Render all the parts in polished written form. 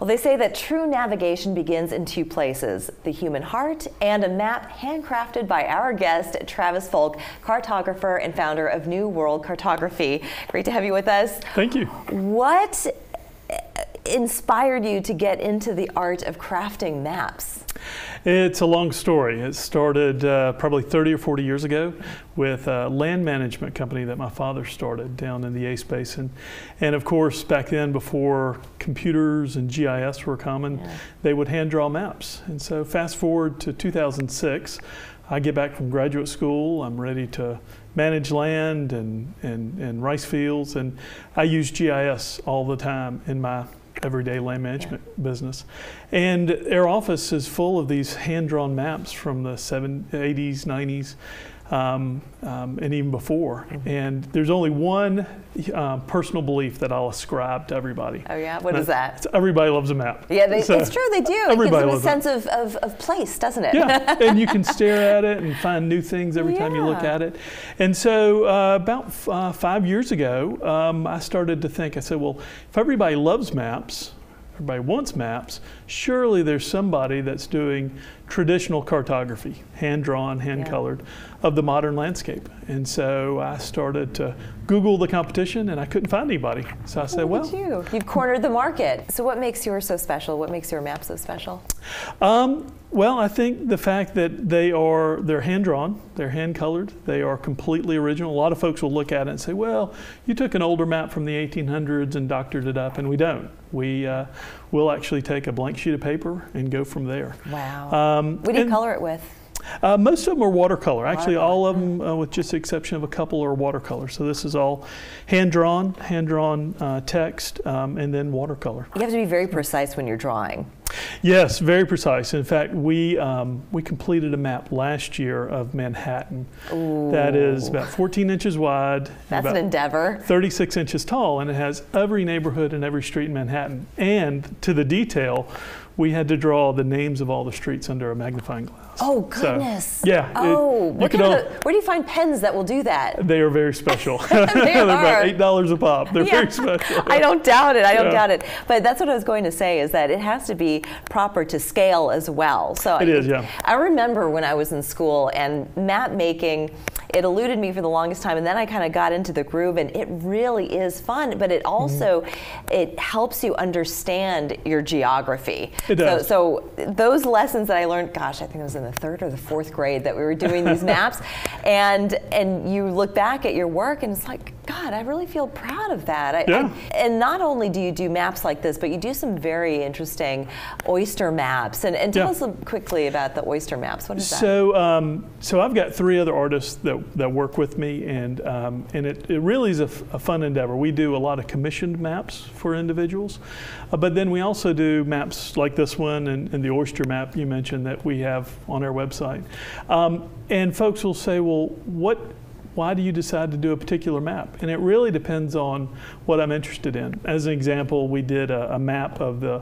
Well, they say that true navigation begins in two places, the human heart and a map handcrafted by our guest, Travis Folk, cartographer and founder of New World Cartography. Great to have you with us. Thank you. What inspired you to get into the art of crafting maps? It's a long story. It started probably 30 or 40 years ago with a land management company that my father started down in the Ace Basin. And of course, back then, before computers and GIS were common, they would hand draw maps. And so fast forward to 2006, I get back from graduate school. I'm ready to manage land and rice fields, and I use GIS all the time in my everyday land management business. And our office is full of these hand-drawn maps from the 80s, 90s, and even before. And there's only one personal belief that I'll ascribe to everybody. Oh yeah? What is that? Everybody loves a map. Yeah, it's true, they do. It gives them a sense of place, doesn't it? Yeah, and you can stare at it and find new things every time you look at it. And so about 5 years ago, I started to think, I said, well, if everybody loves maps, everybody wants maps, surely there's somebody that's doing traditional cartography, hand-drawn, hand-colored, of the modern landscape. And so I started to Google the competition, and I couldn't find anybody. So I said, well, you've cornered the market. So what makes yours so special? What makes your map so special? Well, I think the fact that they're hand-drawn, they're hand-colored, they are completely original. A lot of folks will look at it and say, well, you took an older map from the 1800s and doctored it up, and we don't. We'll actually take a blank sheet of paper and go from there. Wow. What do you color it with? Most of them are watercolor. Actually, all of them, with just the exception of a couple, are watercolor. So this is all hand-drawn text, and then watercolor. You have to be very precise when you're drawing. Yes, very precise. In fact, we completed a map last year of Manhattan. Ooh. That is about 14 inches wide. That's an endeavor. 36 inches tall, and it has every neighborhood and every street in Manhattan. And to the detail, we had to draw the names of all the streets under a magnifying glass. Oh, goodness. So, yeah. Oh, where do you find pens that will do that? They are very special. They're about $8 a pop. They're very special. I don't doubt it. I don't doubt it. But that's what I was going to say, is that it has to be proper to scale as well. So it is, yeah. I remember when I was in school, and map making, it eluded me for the longest time, and then I kind of got into the groove, and it really is fun, but it also, it helps you understand your geography. It does. So those lessons that I learned, gosh, I think it was in the 3rd or the 4th grade that we were doing these maps, and you look back at your work and it's like, God, I really feel proud of that. And not only do you do maps like this, but you do some very interesting oyster maps. And tell us quickly about the oyster maps. What is that? So I've got 3 other artists that work with me, and it really is a fun endeavor. We do a lot of commissioned maps for individuals, but then we also do maps like this one and the oyster map you mentioned that we have on our website. And folks will say, well, why do you decide to do a particular map? And it really depends on what I'm interested in. As an example, we did a map of the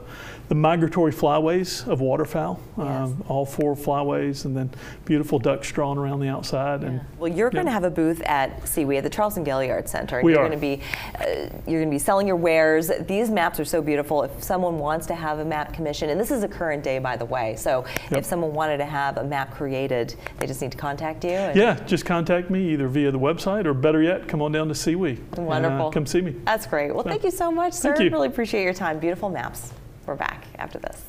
migratory flyways of waterfowl, all 4 flyways, and then beautiful ducks drawn around the outside. And well, you're going to have a booth at CWE at the Charleston Gaillard Center. You're going to be selling your wares. These maps are so beautiful. If someone wants to have a map commission, and this is a current day, by the way, so if someone wanted to have a map created, they just need to contact you. Yeah, just contact me either via the website, or better yet, come on down to CWE. Wonderful. And, come see me. That's great. Well, thank you so much, sir. Thank you. Really appreciate your time. Beautiful maps. We're back after this.